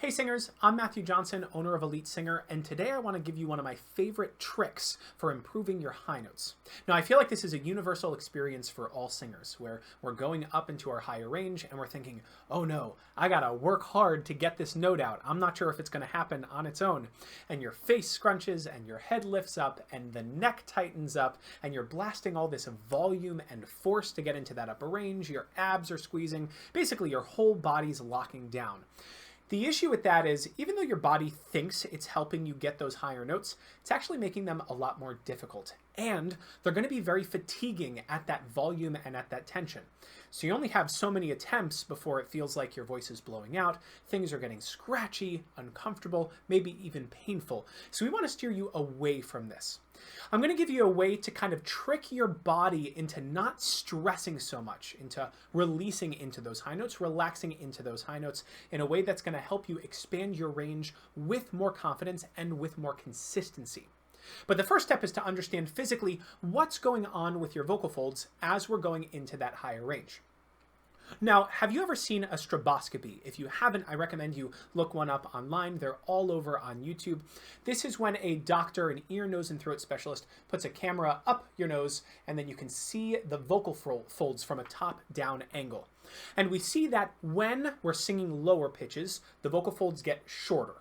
Hey singers, I'm Matthew Johnson, owner of Elite Singer, and today I want to give you one of my favorite tricks for improving your high notes. Now I feel like this is a universal experience for all singers, where we're going up into our higher range and we're thinking, oh no, I gotta work hard to get this note out. I'm not sure if it's gonna happen on its own. And your face scrunches and your head lifts up and the neck tightens up and you're blasting all this volume and force to get into that upper range. Your abs are squeezing. Basically your whole body's locking down. The issue with that is, even though your body thinks it's helping you get those higher notes, it's actually making them a lot more difficult. And they're going to be very fatiguing at that volume and at that tension. So you only have so many attempts before it feels like your voice is blowing out, things are getting scratchy, uncomfortable, maybe even painful. So we want to steer you away from this. I'm going to give you a way to kind of trick your body into not stressing so much, into releasing into those high notes, relaxing into those high notes in a way that's going to help you expand your range with more confidence and with more consistency. But the first step is to understand physically what's going on with your vocal folds as we're going into that higher range. Now, have you ever seen a stroboscopy? If you haven't, I recommend you look one up online. They're all over on YouTube. This is when a doctor, an ear, nose, and throat specialist, puts a camera up your nose, and then you can see the vocal folds from a top-down angle. And we see that when we're singing lower pitches, the vocal folds get shorter.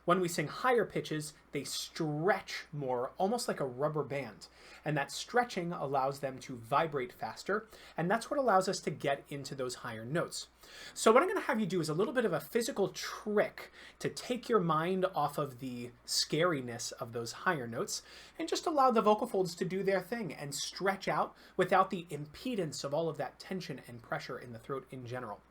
When we sing higher pitches, they stretch more, almost like a rubber band. And that stretching allows them to vibrate faster, and that's what allows us to get into those higher notes. So what I'm going to have you do is a little bit of a physical trick to take your mind off of the scariness of those higher notes and just allow the vocal folds to do their thing and stretch out without the impedance of all of that tension and pressure in the throat in general.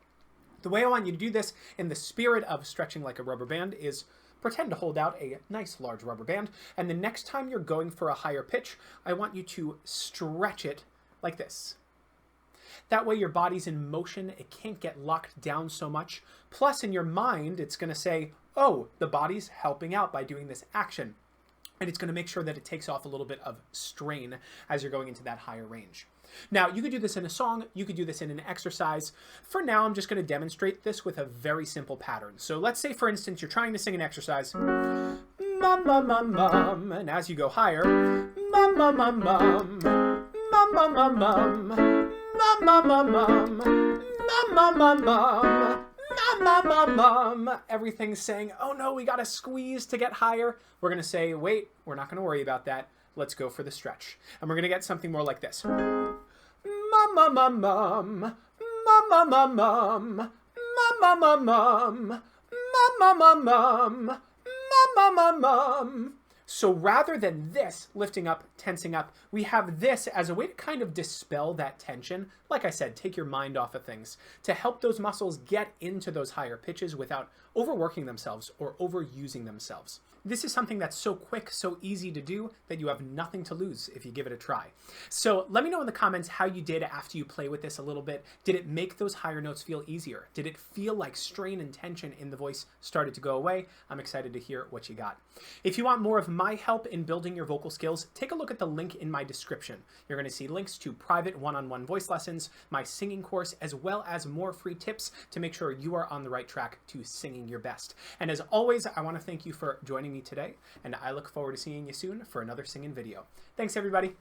The way I want you to do this in the spirit of stretching like a rubber band is pretend to hold out a nice large rubber band, and the next time you're going for a higher pitch, I want you to stretch it like this. That way your body's in motion, it can't get locked down so much. Plus in your mind, it's going to say, oh, the body's helping out by doing this action. And it's going to make sure that it takes off a little bit of strain as you're going into that higher range. Now, you could do this in a song, you could do this in an exercise. For now, I'm just going to demonstrate this with a very simple pattern. So let's say, for instance, you're trying to sing an exercise, mum, mum, mum, mum, and as you go higher, mum, mum, mum, mum, mum, mum, mum, mum, mum, mum, mum, mum, mum, mum, mum, mum. Mum, mum, mum. Everything's saying, oh no, we gotta squeeze to get higher. We're gonna say, wait, we're not gonna worry about that. Let's go for the stretch. And we're gonna get something more like this. Mum, mum, mum, mum, mum, mum, mum, mum, mum, mum, mum, mum, mum, mum, mum, mum, mum, mum. So rather than this lifting up, tensing up, we have this as a way to kind of dispel that tension. Like I said, take your mind off of things to help those muscles get into those higher pitches without overworking themselves or overusing themselves. This is something that's so quick, so easy to do that you have nothing to lose if you give it a try. So let me know in the comments how you did after you play with this a little bit. Did it make those higher notes feel easier? Did it feel like strain and tension in the voice started to go away? I'm excited to hear what you got. If you want more of my help in building your vocal skills, take a look at the link in my description. You're going to see links to private one-on-one voice lessons, my singing course, as well as more free tips to make sure you are on the right track to singing your best. And as always, I want to thank you for joining me today, and I look forward to seeing you soon for another singing video. Thanks, everybody.